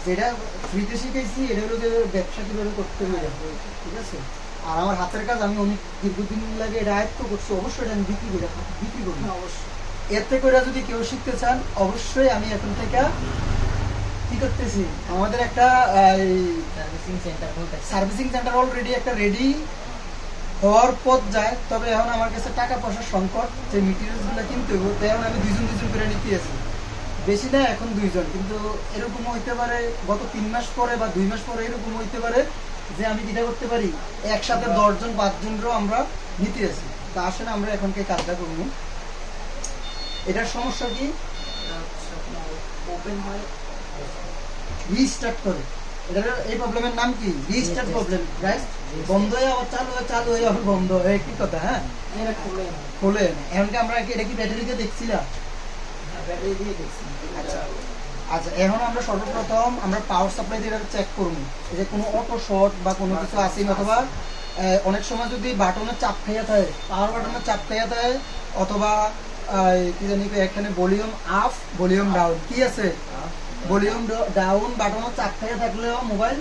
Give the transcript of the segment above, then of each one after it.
যেটা ফ্রিতে শিখেছি এটা হলো যে ব্যবসা কিভাবে করতে হবে, ঠিক আছে। আর আমার হাতের কাজ আমি অনেক দীর্ঘদিন লাগে এটা আয়ত্ত করছি, অবশ্যই এটা আমি বিক্রি করি অবশ্যই। এতে করে যদি কেউ শিখতে চান অবশ্যই আমি এখন থেকে কি করতেছি, আমাদের একটা সার্ভিসিং সেন্টার অলরেডি একটা রেডি হওয়ার পথ যায়। তবে এখন আমার কাছে টাকা পয়সার সংকট, যে মেটেরিয়ালসগুলো কিনতে হবে, তো এখন আমি দুজন করে নিতে আছি, বেশি না এখন 2 জন। কিন্তু এরকম হইতে পারে গত 3 মাস পরে বা 2 মাস পরে এরকম হইতে পারে যে আমি যেটা করতে পারি একসাথে 10 জন 5 জনেরও আমরা নিতে আছি। তা আসলে আমরা এখনকে কাজটা করবো। এটার সমস্যা কি, ওপেন হয় রিস্টার্ট করে, এটার এই প্রবলেমের নাম কি রিস্টার্ট প্রবলেম, রাইট। বন্ধ হয়ে আবার চালু হয়ে আবার বন্ধ হয়ে, কি কথা। হ্যাঁ, এটা খোলে না। এমনকি আমরা কি এটা কি ব্যাটারি দিয়ে দেখছিলাম? ব্যাটারি দিয়ে দেখছি। আচ্ছা, এখন আমরা সর্বপ্রথম আমরা পাওয়ার সাপ্লাই দিয়ে চেক করবো যে কোনো অটো শর্ট বা কোনো কিছু আছে, অথবা অনেক সময় যদি বাটনের চাপ খাইয়া থাকে, পাওয়ার বাটনের চাপ খাইয়া থাকে, অথবা কি জানি এখানে ভলিউম আপ ভলিউম ডাউন কি আছে, ভলিউম ডাউন বাটনের চাপ খাইয়া থাকলেও মোবাইল।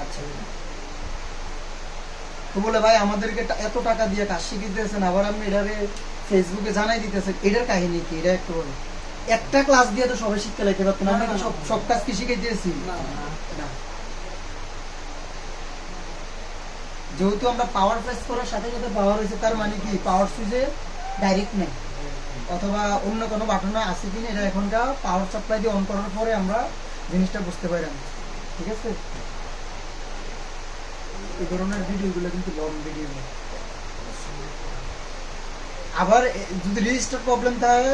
আচ্ছা, তো বলে ভাই আমাদেরকে এত টাকা দিয়ে কাজ শিখিতেছেন, আবার আপনি এটারে ফেসবুকে জানাই দিতেছেন, এটার কাহিনী কি, এটা একটু বলে। একটা ক্লাস দিয়ে তো সবাই শিক্ষা লাইতে পারতেন, আমরা কি সব কাজ কি শিখে দিয়েছি? যেহেতু আমরা পাওয়ার প্রেস করার সাথে সাথে পাওয়ার হয়েছে, তার মানে কি পাওয়ার সুইচে ডাইরেক্ট নেই, অথবা অন্য কোনো বাটনে আছে কিনা, এটা এখনকার পাওয়ার সাপ্লাই দিয়ে অন করার পরে আমরা জিনিসটা বুঝতে পারলাম, ঠিক আছে। এই ধরনের ভিডিওগুলো কিন্তু লং ভিডিও। আবার যদি রেজিস্টার প্রবলেম থাকে,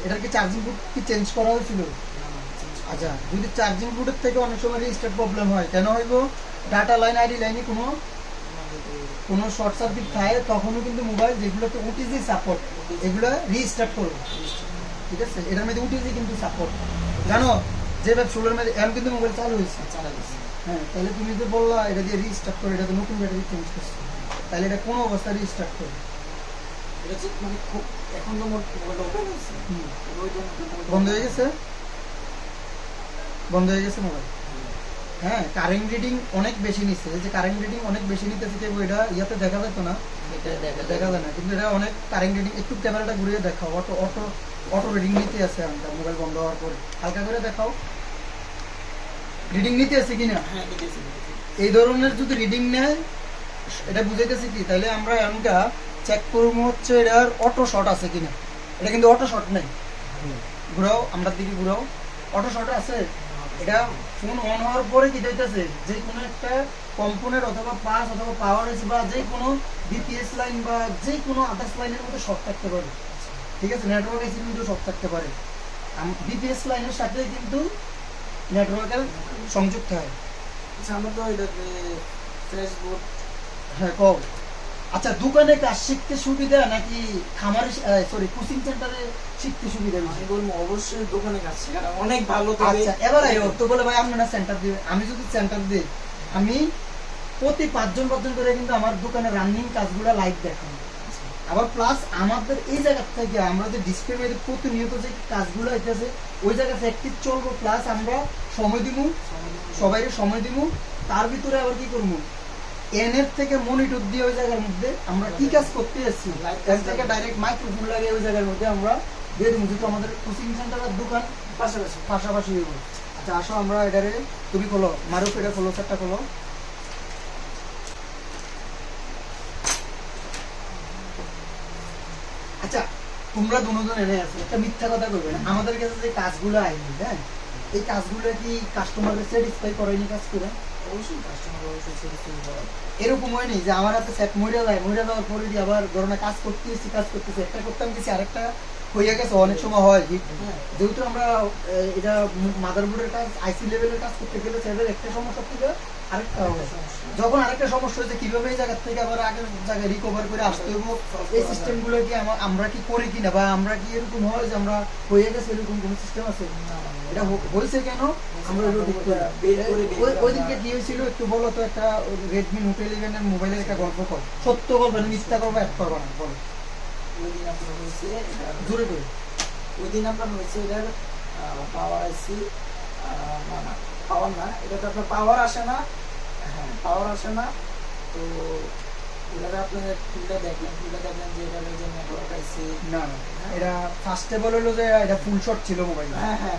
এটার কি চার্জিং পোর্ট কি চেঞ্জ করা হয়েছিল? আচ্ছা, যদি চার্জিং পোর্টের থেকে অনেক সময় রেজিস্টার প্রবলেম হয়, কেন হইব, ডাটা লাইন আইডি লাইনে কোনো শর্ট সার্কিট খায়, তখনও কিন্তু মোবাইল যেগুলোতে ওটিজি সাপোর্ট এগুলো রিস্টার্ট করবে, ঠিক আছে। এটার মধ্যে ওটিজি কিন্তু সাপোর্ট, জানো যে ভাবে 16 মধ্যে এখন কিন্তু মোবাইল চালু হয়েছে। হ্যাঁ, তাহলে তুমি যে বললা এটা দিয়ে রিস্টার্ট করে, এটা তো নতুন ব্যাটারি চেঞ্জ করছে, তাহলে এটা কোনো অবস্থায় রিস্টার্ট করবে? মানে এখন তো বন্ধ হয়ে গেছে, মোবাইল। হ্যাঁ, কারেন্ট রিডিং অনেক বেশি নিচ্ছে, যে কারেন্ট রিডিং অনেক বেশি নিতেছে, যে এটা ইয়াতে দেখা যেত না, দেখা যায় না, কিন্তু এটা অনেক কারেন্ট রিডিং। একটু ক্যামেরাটা ঘুরিয়ে দেখাও, অটো রিডিং নিতে আছে আমাদের মোবাইল বন্ধ হওয়ার পরে, হালকা করে দেখাও রিডিং নিতে আছে কিনা। এই ধরনের যদি রিডিং নেয়, এটা বুঝাইতেছে কি, তাহলে আমরা এমনটা চেক করবো হচ্ছে এটার অটো শর্ট আছে কিনা। এটা কিন্তু অটো শর্ট নেই, ঘুরাও আমরা দিকে ঘুরাও, অটো শর্ট আছে। এটা ফোন অন হওয়ার পরে কি হইতেছে, যে কোনো একটা কম্পোনেন্ট অথবা পাস অথবা পাওয়ার এসি বা যে কোনো বিপিএস লাইন বা যে কোনো আদার্স লাইনের মধ্যে শর্ট থাকতে পারে, ঠিক আছে। নেটওয়ার্ক এসির মধ্যে শর্ট থাকতে পারে, বিপিএস লাইনের সাথে কিন্তু নেটওয়ার্কের সংযুক্ত হয়। আচ্ছা, আমরা তো এটাতে ফেসবুক। হ্যাঁ, কও। আচ্ছা, দোকানে কাজ শিখতে সুবিধা নাকি খামারে কোচিং সেন্টারে শিখতে সুবিধা? আমি বলবো অবশ্যই দোকানে কাজ শেখা অনেক ভালো। আচ্ছা, এবার তো বলে ভাই আপনি না সেন্টার দিবে, আমি যদি সেন্টার দিই, আমি প্রতি 5 জন করে কিন্তু আমার দোকানে রানিং কাজগুলো লাইভ দেখাবো। আবার প্লাস আমাদের এই জায়গা থেকে আমরা যে ডিসপ্লে মধ্যে প্রতিনিয়ত যে কাজগুলো হইতেছে ওই জায়গায় প্র্যাকটিস চলবো, প্লাস আমরা সময় দিব, সবাই সময় দিব। তার ভিতরে আবার কি করবো, এনএফ থেকে মনিটর দিয়ে ওই জায়গার মধ্যে আমরা কি কাজ করতে এসেছি, এখান থেকে ডাইরেক্ট মাইক্রোফোন লাগিয়ে ওই জায়গার মধ্যে আমরা দিয়ে দেবো, যেহেতু আমাদের কোচিং সেন্টারের দোকান পাশাপাশি হইব। আচ্ছা, আসো আমরা এটারে, তুমি খোলো মারুফ, এটা খোলো, সেটটা খোলো। আচ্ছা, তোমরা দুজন এনে আছে, একটা মিথ্যা কথা করবে না, আমাদের কাছে যে কাজগুলো আইনি, হ্যাঁ, এই কাজগুলো কি কাস্টমারকে স্যাটিসফাই করেনি কাজ করে? অবশ্যই কাস্টমার অবশ্যই স্যাটিসফাই করে। এরকম হয়নি যে আমার হাতে সেট মরে যাওয়ার পরে আবার ধরো কাজ করতেছি, একটা করতাম কিছু আরেকটা হয়ে গেছে, অনেক সময় হয়। যেহেতু আমরা এটা মাদারবোর্ডের কাজ, আইসি লেভেলের কাজ করতে গেলে সেটার একটা সমস্যা থেকে আরেকটা হবে, যখন আরেকটা সমস্যা হয়েছে কিভাবে এই জায়গা থেকে আবার আগের জায়গায় রিকভার করে আসতে হবে, এই সিস্টেমগুলো কি আমরা কি করি কিনা, বা আমরা কি এরকম হয় যে আমরা হয়ে গেছে এরকম কোনো সিস্টেম আছে? এটা হয়েছে কেন, আমরা ওই দিনকে কি হয়েছিল একটু বলো তো। একটা রেডমি নোট 11 এর মোবাইলের একটা গল্প কর, সত্য গল্প, মিথ্যা গল্প অ্যাড করবা না, বলো। ওই দিন আপনার হয়েছে জোরে করে, ওই দিন আপনার হয়েছে এটার পাওয়ার আইসি, না না পাওয়ার না, এটাতে আপনার পাওয়ার আসে না, হ্যাঁ পাওয়ার আসে না। তো এটাতে আপনি খুলে দেখলেন যে এটা যে নেটওয়ার্ক আইসি, না না, এটা ফার্স্টে বললো যে এটা ফুল শট ছিল মোবাইল। হ্যাঁ হ্যাঁ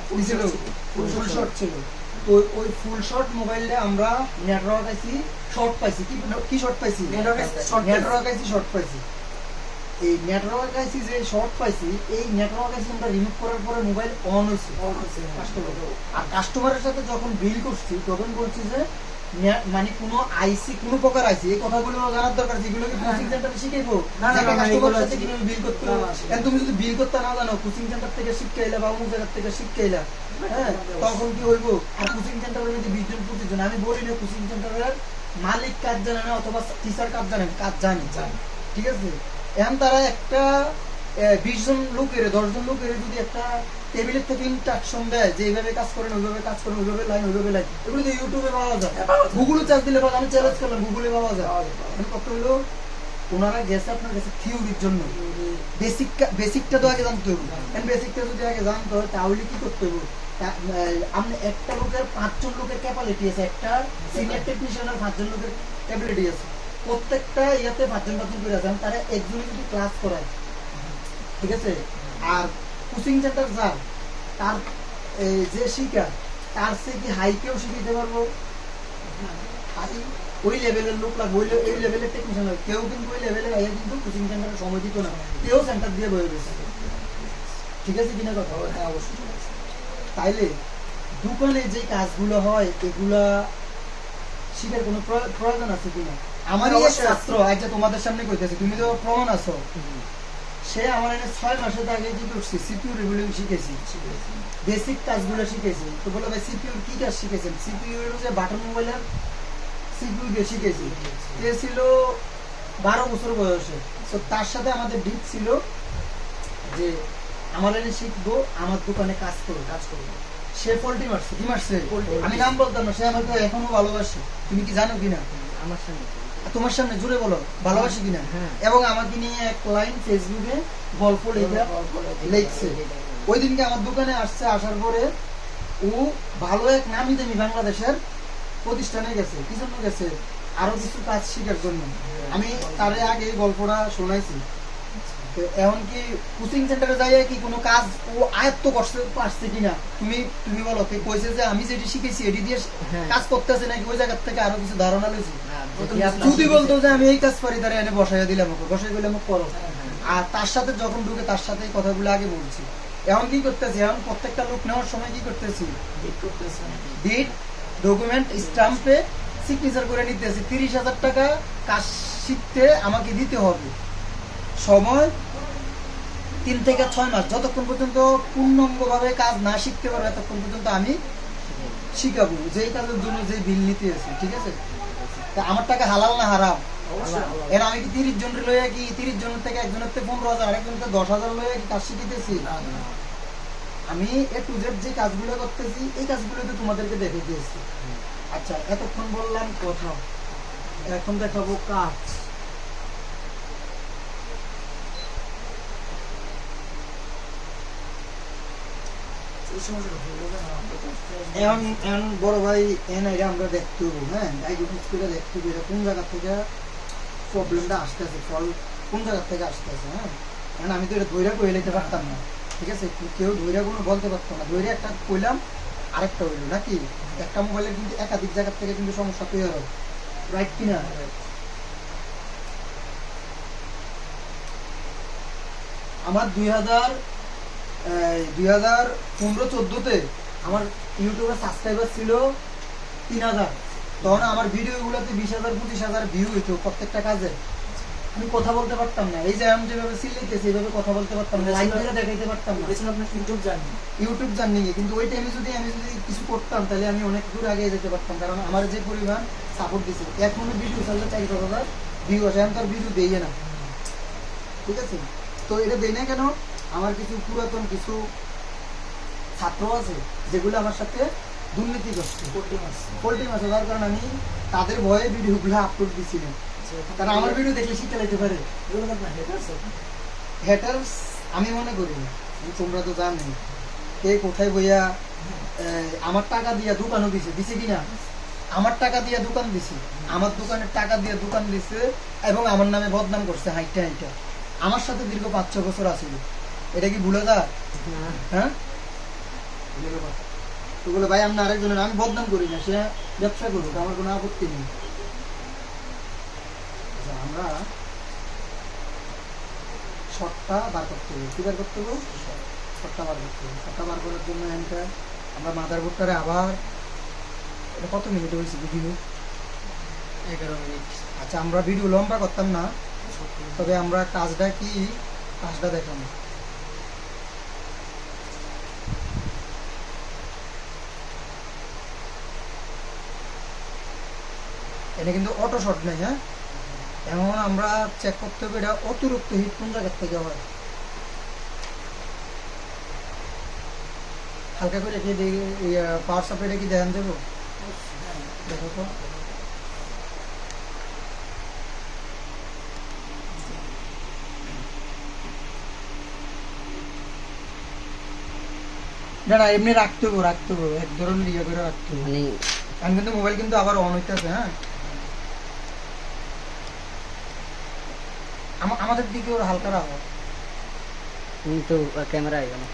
ফুল শট ছিল। তো ওই ফুল শট মোবাইলে আমরা নেটওয়ার্ক আইসি শর্ট পাইছি। কি শর্ট পাইছি? নেটওয়ার্ক আইসি শর্ট পাইছি। এই নেটওয়ার্ক আইসি যে শর্ট পাইছি, এই নেটওয়ার্ক আইসি আমরা রিমুভ করার পরে মোবাইল অন হয়েছে কাস্টমার। আর কাস্টমারের সাথে যখন বিল করছি তখন বলছি যে মানে কোনো আইসি, কোনো প্রকার আইসি, এই কথাগুলো জানার দরকার। যেগুলো কি কোচিং সেন্টারে শিখাইবো কাস্টমারের সাথে কিভাবে বিল করতে হবে। কারণ তুমি যদি বিল করতে না জানো, কোচিং সেন্টার থেকে শিখাইলা বা অমুক জায়গা থেকে শিখাইলা, হ্যাঁ তখন কি হইব? আর কোচিং সেন্টারের মধ্যে 20 জন 25 জন, আমি বলি না কোচিং সেন্টারের মালিক কাজ জানে না অথবা টিচার কাজ জানে, কাজ জানে, ঠিক আছে। এখন তারা একটা 20 জন লোকের 10 জন লোকের যদি একটা টেবিলের থেকে ইনস্ট্রাকশন দেয় যে এইভাবে কাজ করেন, ওইভাবে কাজ করেন, ওইভাবে লাইন, এগুলো তো ইউটিউবে পাওয়া যায়, গুগলে চার্জ দিলে পাওয়া যায়। আমি চ্যালেঞ্জ করলাম, গুগলে পাওয়া যায়। কত হলো, ওনারা গেছে আপনার কাছে থিওরির জন্য, বেসিকটা তো আগে জানতে হবে। বেসিকটা যদি আগে জানতে হয় তাহলে কি করতে হবে? আপনি একটা লোকের 5 জন লোকের ক্যাপাবিলিটি আছে, একটা সিনিয়র টেকনিশিয়ানের 5 জন লোকের ক্যাপাবিলিটি আছে, প্রত্যেকটা ইয়াতে 5 জন করে আছে। তারা একজনই যদি ক্লাস করায়, ঠিক আছে। আর কোচিং সেন্টার যার, তার যে শিক্ষা, তার সে কি হাই কেউ শিখাইতে পারবো? হাই ওই লেভেলের লোক লাগবে, ওই লেভেলের টেকনিশিয়ান লাগবে। কেউ কিন্তু ওই লেভেলে ভাইয়া কিন্তু কোচিং সেন্টারে সময় দিত না, কেউ সেন্টার দিয়ে বয়ে গেছে, ঠিক আছে কিনা কথা? হ্যাঁ অবশ্যই। তাইলে দোকানে যে কাজগুলো হয় এগুলা শিখার কোনো প্রয়োজন আছে কিনা? আমার ছাত্র আচ্ছা তোমাদের সামনে কইতেছে, তুমি তো প্রমাণ আছো, সে আমার এনে 6 মাসের আগে কি করছি, সিপিইউ রিভিউলিং শিখেছি, বেসিক কাজগুলো শিখেছি। তো বলো ভাই সিপিইউ কি কাজ শিখেছেন? সিপিইউ এর যে বাটন মোবাইলের সিপিইউ দিয়ে শিখেছি। সে ছিল 12 বছর বয়সে। তো তার সাথে আমাদের ডিট ছিল যে আমার এনে শিখবো, আমার দোকানে কাজ করবো। সে পোল্ট্রি মারছে, কি মারছে আমি নাম বলতাম না, সে আমাকে এখনো ভালোবাসে। তুমি কি জানো কিনা? আমার সামনে, তোমার সামনে জোরে বলো ভালোবাসি কিনা। এবং আমাকে নিয়ে এক লাইন ফেসবুকে গল্প লিখছে। ওই দিনকে আমার দোকানে আসছে, আসার পরে ও ভালো এক নামি দামি বাংলাদেশের প্রতিষ্ঠানে গেছে। কি জন্য গেছে? আরো কিছু কাজ শিখার জন্য। আমি তার আগে গল্পটা শোনাইছি। তো এখন কি কোচিং সেন্টারে যাইয়া কি কোনো কাজ ও আয়ত্ত করতে পারছে কিনা? তুমি বলো, কে কইছে যে আমি যেটি শিখেছি এটি দিয়ে কাজ করতেছে নাকি ওই জায়গা থেকে আরো কিছু ধারণা লইছি? যদি বলতো যে আমি এই কাজ পারি, তারা এনে বসাইয়া দিলাম, বসাই দিলাম করো। আর তার সাথে যখন ঢুকে তার সাথে এই কথাগুলো আগে বলছি। এখন কি করতেছি? এখন প্রত্যেকটা লোক নেওয়ার সময় কি করতেছি? ডিট ডকুমেন্ট স্ট্যাম্পে সিগনেচার করে নিতেছি। 30,000 টাকা কাজ শিখতে আমাকে দিতে হবে, সময় 3 থেকে 6 মাস। যতক্ষণ পর্যন্ত পূর্ণাঙ্গভাবে কাজ না শিখতে পারবে ততক্ষণ পর্যন্ত আমি শিখাবো, যেই কাজের জন্য যে বিল নিতে আছে, ঠিক আছে। তা আমার টাকা হালাল না হারাম? এর আমি কি 30 জন লইয়া কি 30 জনের থেকে একজনের থেকে 15,000, আরেকজনের থেকে 10,000 লইয়া কি কাজ শিখিতেছি? আমি এ টু জেড যে কাজগুলো করতেছি এই কাজগুলো তো তোমাদেরকে দেখে দিয়েছি। আচ্ছা এতক্ষণ বললাম কথা, এখন দেখাবো কাজ। এখন বড় ভাই এনআইডি আমরা দেখতে হবো, হ্যাঁ ডায়াগনোস করে দেখতে হবে কোন জায়গা থেকে প্রবলেমটা আসতেছে, ফল কোন জায়গা থেকে আসতেছে। হ্যাঁ কারণ আমি তো এটা ধৈর্য করে নিতে পারতাম না, ঠিক আছে। কেউ ধৈর্য কোনো বলতে পারতো না। ধৈর্য একটা কইলাম আরেকটা হইলো নাকি? একটা মোবাইলের কিন্তু একাধিক জায়গা থেকে কিন্তু সমস্যা তৈরি হয়, রাইট কিনা? আমার 2015-14-তে আমার ইউটিউবের সাবস্ক্রাইবার ছিল 3,000। তখন আমার ভিডিওগুলোতে 20,000-25,000 ভিউ হইতো প্রত্যেকটা কাজে। আমি কথা বলতে পারতাম না, এই যে আমি যেভাবে সিলেইতেছি এইভাবে কথা বলতে পারতাম না, লাইভ ভিডিও দেখাইতে পারতাম না। YouTube journey. কিন্তু ওই টাইমে যদি আমি কিছু করতাম তাহলে আমি অনেক দূর আগে যেতে পারতাম, কারণ আমার যে পরিমাণ সাপোর্ট দিয়েছিল। এখন ভিডিও চাললে 4,000 ভিউ আসে, আমি তার ভিডিও দেই না, ঠিক আছে। তো এটা দেই না কেন? আমার কিছু পুরাতন কিছু ছাত্র আছে যেগুলো আমার সাথে দুর্নীতি করছে, পোল্ট্রি মাছ। যার কারণে আমি তাদের ভয়ে ভিডিওগুলো আপলোড দিছিলাম, কারণ আমার ভিডিও দেখলে শিক্ষা লাইতে পারে। হ্যাটার্স আমি মনে করি না, তোমরা তো জানো। কে কোথায় বইয়া আমার টাকা দিয়া দোকানও দিছে কিনা, আমার টাকা দিয়ে দোকান দিছি, আমার দোকানের টাকা দিয়ে দোকান দিছে এবং আমার নামে বদনাম করছে হাইটা হাইটা, আমার সাথে দীর্ঘ 5-6 বছর আছিল। এটা কি ভুলে যা? হ্যাঁ তো বলে ভাই আমি আরেকজনের, আমি বদনাম করি না, সে ব্যবসা করুক, আমার কোনো আপত্তি নেই। আচ্ছা, আমরা শর্টটা বার করতে হবে। কি বার করতে হবে? শর্টটা বার করতে হবে। শর্টটা বার করার জন্য আমরা মাদারবোর্ডটারে আবার, এটা কত মিনিট হয়েছে ভিডিও? 11 মিনিট। আচ্ছা, আমরা ভিডিও লম্বা করতাম না, তবে আমরা কাজটা দেখাবো। এটা কিন্তু অটো শট নেই। হ্যাঁ, এখন আমরা চেক করতে হবে এটা অতিরিক্ত হিট কোন জায়গার থেকে হয়। হালকা করে কি পাওয়ার সাপ্লাইটা কি দেখান দেবো? দেখো তো। না না, এমনি রাখতে হবে এক ধরনের ইয়ে করে রাখতে হবে। মানে আমি কিন্তু মোবাইল কিন্তু আবার অন হইতেছে। হ্যাঁ, আমাদের দিকে ওর হালকা রাখো। কিন্তু ক্যামেরা আইবে না।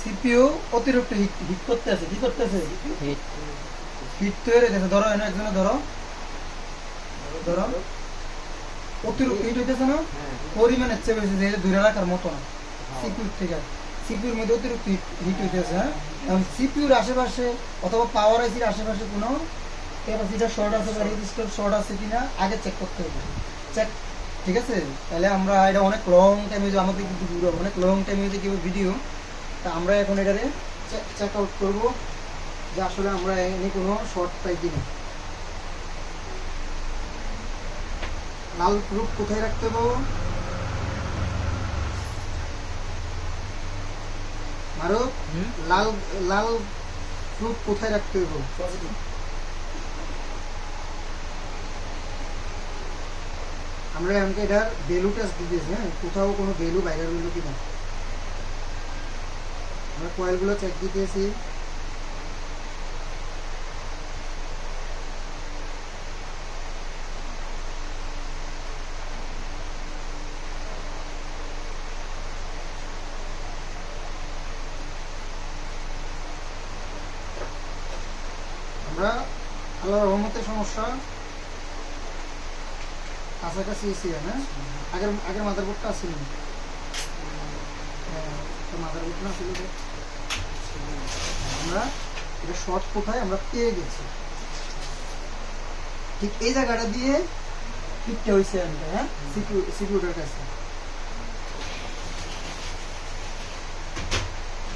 সিপিইউ অতিরিক্ত হিট করতেছে। কি করতেছে? হিট হিট তৈরি হইতেছে। ধরো এনে একজনে ধরো অতিরিক্ত হিট হইতেছে না, পরিমাণের চেয়ে বেশি, যে ধরে রাখার মতো না। সিপিইউর থেকে সিপিইউর মধ্যে অতিরিক্ত হিট হইতেছে। হ্যাঁ, এখন সিপিইউর আশেপাশে অথবা পাওয়ার আইসির আশেপাশে কোনো ক্যাপাসিটার শর্ট আছে বা রেজিস্টার শর্ট আছে কিনা আগে চেক করতে হবে। চেক, ঠিক আছে? তাহলে আমরা এটা অনেক লং টাইম হয়েছে, আমাদের কিন্তু অনেক লং টাইম হয়েছে কেউ ভিডিও। তা আমরা এখন এটারে চেক আউট করবো যে আসলে আমরা এনে কোনো শর্ট পাই কিনা। লাল গ্রুপ কোথায় রাখতে হবে? মারো, লাল গ্রুপ কোথায় রাখতে হবে? আমরা এমনকি এটার ভ্যালু টেস্ট দিতেছি। হ্যাঁ, কোথাও কোনো ভ্যালু বাইরের ভ্যালু কিনা আমরা কয়েলগুলো চেক দিতেছি। আমরা আল্লাহর রহমতের সমস্যা কাছাকাছি এসি। হ্যাঁ, আগের মাদারবোর্ডটা আসছিল, মাদারবোর্ড না ছিল। আমরা এটা শর্ট কোথায় আমরা পেয়ে গেছি, ঠিক এই জায়গাটা দিয়ে হিটটা হয়েছে। হ্যাঁ, সিকিউরিটির কাছে।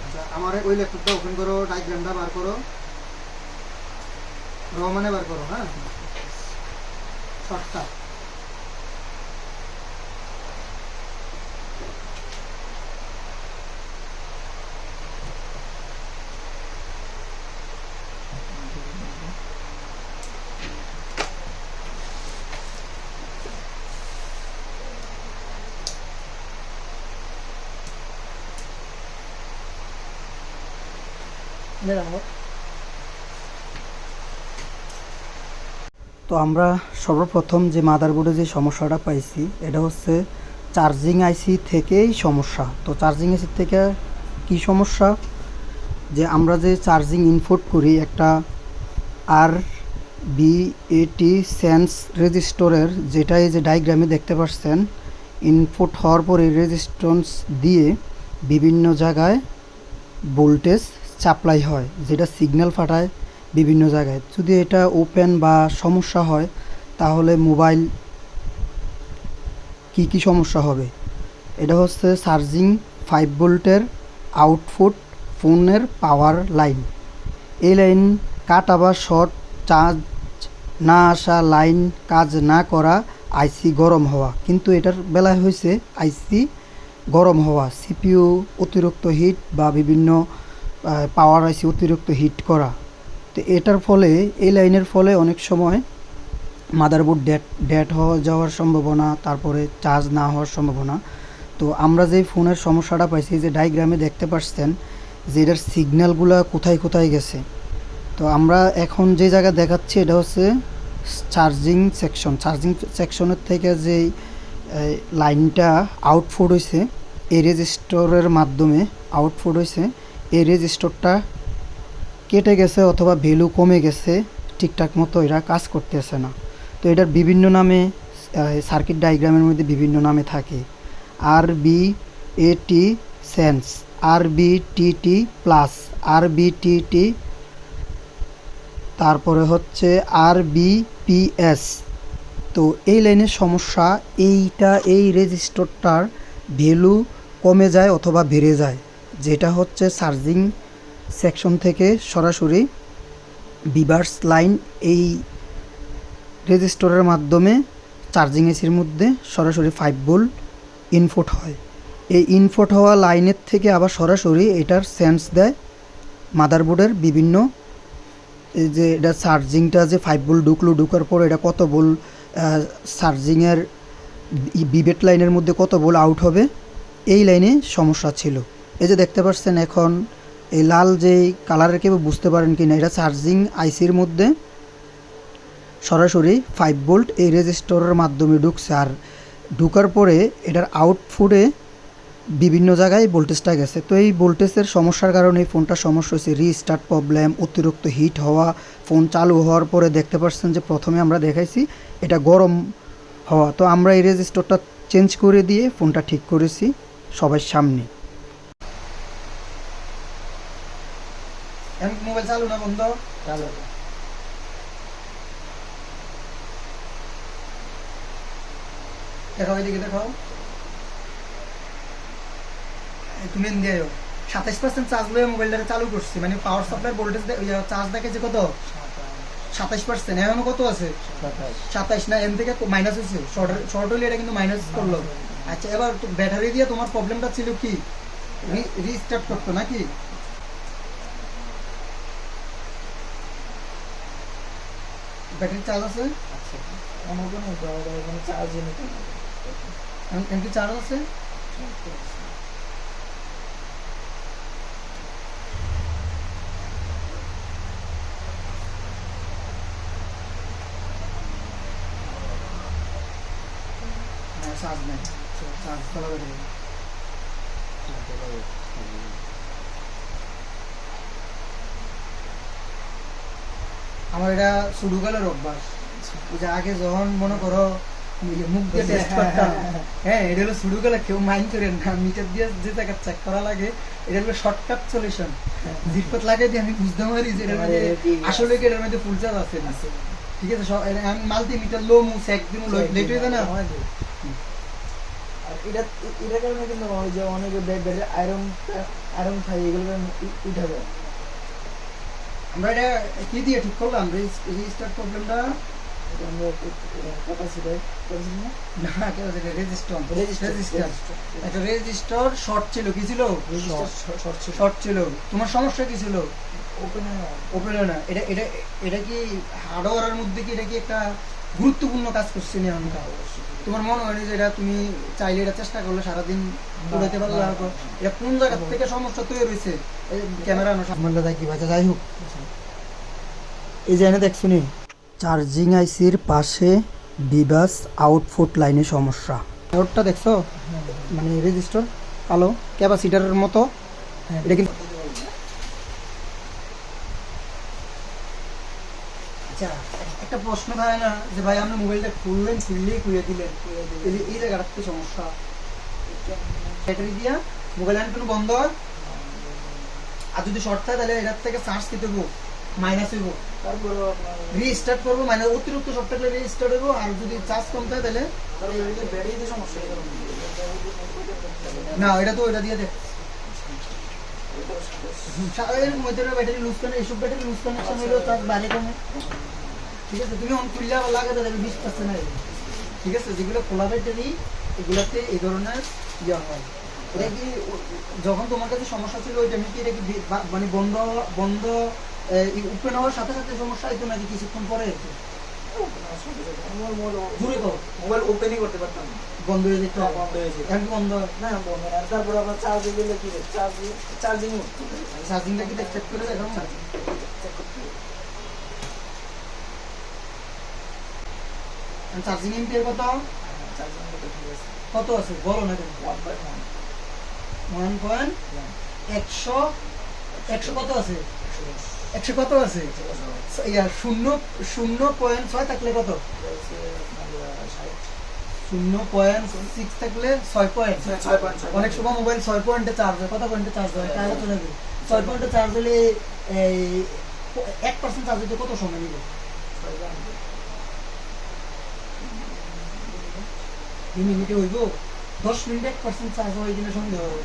আচ্ছা, আমার ওই ল্যাপটপটা ওপেন করো, ডায়াগ্রামটা বার করো, রমানে বার করো। হ্যাঁ, শর্টটা তো আমরা সর্বপ্রথম যে মাদারবোর্ডে যে সমস্যাটা পাইছি এটা হচ্ছে চার্জিং আইসি থেকেই সমস্যা। তো চার্জিং আইসি থেকে কি সমস্যা, যে আমরা যে চার্জিং ইনপুট করি একটা RBAT সেন্স রেজিস্টরের, যেটা এই যে ডায়াগ্রামে দেখতে পাচ্ছেন, ইনপুট হওয়ার পরে রেজিস্ট্যান্স দিয়ে বিভিন্ন জায়গায় ভোল্টেজ সাপ্লাই হয়, যেটা সিগন্যাল পাঠায় বিভিন্ন জায়গায়। যদি এটা ওপেন বা সমস্যা হয় তাহলে মোবাইল কি কি সমস্যা হবে। এটা হচ্ছে চার্জিং 5 ভোল্টের আউটপুট ফোনের পাওয়ার লাইন। এই লাইন কাটা বা শর্ট, চার্জ না আসা, লাইন কাজ না করা, আইসি গরম হওয়া। কিন্তু এটার বেলায় হয়েছে আইসি গরম হওয়া, সিপিইউ অতিরিক্ত হিট বা বিভিন্ন পাওয়ার আইসি অতিরিক্ত হিট করা। তো এটার ফলে, এই লাইনের ফলে অনেক সময় মাদারবোর্ড ডেড হওয়া যাওয়ার সম্ভাবনা, তারপরে চার্জ না হওয়ার সম্ভাবনা। তো আমরা যে ফোনের সমস্যাটা পাইছি, যে ডায়াগ্রামে দেখতে পাচ্ছেন যে এটার সিগন্যালগুলো কোথায় কোথায় গেছে। তো আমরা এখন যে জায়গায় দেখাচ্ছি এটা হচ্ছে চার্জিং সেকশন। চার্জিং সেকশনের থেকে যে লাইনটা আউটপুট হয়েছে, এই রেজিস্টরের মাধ্যমে আউটপুট হয়েছে, এই রেজিস্টরটা কেটে গেছে অথবা ভ্যালু কমে গেছে, ঠিকঠাক মতো এরা কাজ করতেছে না। তো এটার বিভিন্ন নামে সার্কিট ডায়াগ্রামের মধ্যে বিভিন্ন নামে থাকে। RBAT sense, RBTT plus, RBTT, তারপরে হচ্ছে RBPS। তো এই লাইনের সমস্যা, এই রেজিস্টরটার ভ্যালু কমে যায় অথবা বেড়ে যায়, যেটা হচ্ছে চার্জিং সেকশন থেকে সরাসরি বিভার্স লাইন এই রেজিস্টরের মাধ্যমে চার্জিং এসির মধ্যে সরাসরি 5 ভোল্ট ইনপুট হয়। এই ইনপুট হওয়া লাইনের থেকে আবার সরাসরি এটার সেন্স দেয় মাদারবোর্ডের বিভিন্ন, এই যে এটা চার্জিংটা যে 5 ভোল্ট ঢুকার পর এটা কত ভোল্ট চার্জিংয়ের বিভেট লাইনের মধ্যে কত ভোল্ট আউট হবে, এই লাইনে সমস্যা ছিল। এই যে দেখতে পাচ্ছেন এখন এই লাল যে কালারের, কেউ বুঝতে পারেন কি না, এটা চার্জিং আইসির মধ্যে সরাসরি 5 ভোল্ট এই রেজিস্টরের মাধ্যমে ঢুকছে। আর ঢুকার পরে এটার আউটপুটে বিভিন্ন জায়গায় ভোল্টেজটা গেছে। তো এই ভোল্টেজের সমস্যার কারণে এই ফোনটার সমস্যা হয়েছে, রিস্টার্ট প্রবলেম, অতিরিক্ত হিট হওয়া, ফোন চালু হওয়ার পরে দেখতে পাচ্ছেন যে প্রথমে আমরা দেখাইছি এটা গরম হওয়া। তো আমরা এই রেজিস্টরটা চেঞ্জ করে দিয়ে ফোনটা ঠিক করেছি সবার সামনে। মোবাইল চালু না বন্ধ? চালু। দেখাও, এদিকে দেখাও। তুমি দিয়ে 27% চার্জ লয়ে মোবাইলটা চালু করছি, মানে পাওয়ার সাপ্লাই ভোল্টেজ চার্জ দেখেছে কত 27%। এখন কত আছে 27 না, এন থেকে মাইনাস হয়েছে, শর্ট হলে এটা কিন্তু মাইনাস করলো। আচ্ছা, এবার ব্যাটারি দিয়ে তোমার প্রবলেমটা ছিল কি, রিস্টার্ট করতো নাকি? ব্যাটারি চার্জ আছে, আমার কোনো চার্জ নিতে এমনি চার্জ আছে। চার্জ নেই, চার্জ চালাবে না। আমার এটা শুরু গেলের অভ্যাস, যে আগে যখন মনে করো মুখ দিয়ে টেস্ট করতাম, হ্যাঁ এটা হলো শুরু গেলে, কেউ মাইন্ড করেন না, মিটার দিয়ে যে জায়গা চেক করা লাগে, এটা হলো শর্টকাট সলিউশন। জিরপত লাগে দিয়ে আমি বুঝতে পারি যে এটার মধ্যে আসলে কি এটার মধ্যে ফুল চার্জ আছে না। ঠিক আছে, আমি মাল্টিমিটার লো মুছে একদিন লেট হয়ে যায় না। এটা এটার কারণে কিন্তু হয় যে অনেকে আয়রন খাই, এগুলো উঠাবে। আমরা এটা কি দিয়ে ঠিক করলাম রেজিস্টার প্রবলেমটা? রেজিস্টার শর্ট ছিল, কি ছিল শর্ট ছিল। তোমার সমস্যা কি ছিল? ওপেন না। এটা এটা এটা কি হার্ডওয়্যারের মধ্যে কি এটা কি একটা গুরুত্বপূর্ণ কাজ করছে না? তোমার মনে হয় যে এটা তুমি চাইলে এটা চেষ্টা করলে সারাদিন উড়াইতে পারলে, এটা কোন জায়গা থেকে সমস্যা তৈরি হয়েছে? ক্যামেরা কি বাচ্চা, যাই হোক, এই যে এনে দেখছো নি চার্জিং আইসির পাশে বিভাস আউটপুট লাইনে সমস্যা। আউটটা দেখছো, মানে রেজিস্টার কালো ক্যাপাসিটারের মতো। এটা কিন্তু আচ্ছা, একটা প্রশ্ন থাকে না যে ভাই আপনি মোবাইলটা খুললেই খুলে দিলেন, এই জায়গাটাতে সমস্যা। ব্যাটারি দিয়া মোবাইল আনতে বন্ধ হয়, আর যদি শর্ট থাকে তাহলে এটার থেকে চার্জ কি দেবো, মাইনাস হইব, তারপরে আপনার রিস্টার্ট করবো, মানে অতিরিক্ত শর্ট থাকলে রিস্টার্ট হইব, আর যদি চার্জ কম থাকে তাহলে ব্যাটারিতে সমস্যা এই ধরনের। না, এটা তো ওইটা দিয়ে দেখ এরকম হইতে পারে ব্যাটারি লুজ কানেকশন, এইসব ব্যাটারি লুজ কানেকশন হইলেও চার্জ বাড়ে কমে। ঠিক আছে, তুমি অন খুললে লাগাতে যাবে 20% আসবে। ঠিক আছে, যেগুলো খোলা ব্যাটারি এগুলোতে এই ধরনের ইয়ে হয়। এটা কি যখন তোমার কাছে সমস্যা ছিল ওই টাইমে কি এটা কি মানে বন্ধ ওপেন হওয়ার সাথে সাথে সমস্যা হইতো নাকি কিছুক্ষণ পরে হইতো? দূরে করো, মোবাইল ওপেনই করতে পারতাম না, বন্ধ হয়ে যেত, বন্ধ হয়ে যেত। এখন বন্ধ হয়। না বন্ধ না, তারপরে আবার চার্জে গেলে কি চার্জিং চার্জিংটা কি চেক করে দেখো, চার্জিং এমপিয়ার কত কত আছে বলো না তুমি। 1.100 কত আছে, 100 কত আছে, ইয়া 0.6 থাকলে কত, 0.6 থাকলে 6 পয়েন্ট। অনেক সময় মোবাইল 6 পয়েন্টে চার্জ হয়, কত পয়েন্টে চার্জ হয় তাহলে তো যাবে 6 পয়েন্টে চার্জ হলে এই 1% চার্জ হতে কত সময় নিবে? 2 মিনিটে হইব, 10 মিনিটে 1% চার্জ হয়, এই জন্য সন্দেহ হবে।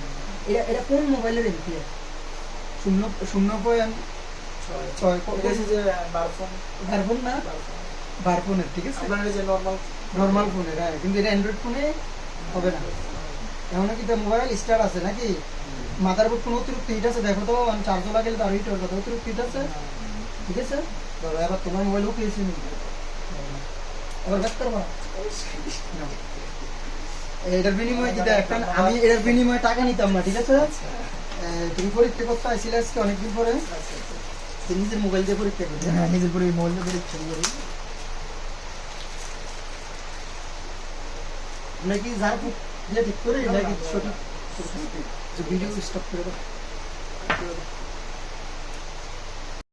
এটা কোন মোবাইলের এমপিআর? 0.6 ভারফোন না, ভারফোনের। ঠিক আছে, নর্মাল ফোনের, হ্যাঁ, কিন্তু এটা অ্যান্ড্রয়েড ফোনে হবে না। এমন কি মোবাইল স্টার আছে নাকি মাদারবোর্ড ফোন অতিরিক্ত হিট আছে, দেখো তো, আমি চার্জও লাগালে তার হিট হওয়ার কথা, অতিরিক্ত হিট আছে। ঠিক আছে, ধরো এবার তোমার মোবাইলও পেয়েছি এবার ব্যাক করবা। এটার বিনিময়ে কি একটা, আমি এটার বিনিময়ে টাকা নিতাম না। ঠিক আছে, তুমি পরীক্ষা করতে আসছিলে আজকে অনেকদিন পরে, নিজের মোবাইল দিয়ে পরীক্ষা করি। হ্যাঁ, নিজের মোবাইল দিয়ে পরীক্ষা করি। নাকি যার ঠিক করে নাকি সঠিক ভিডিও স্টপ করে দাও।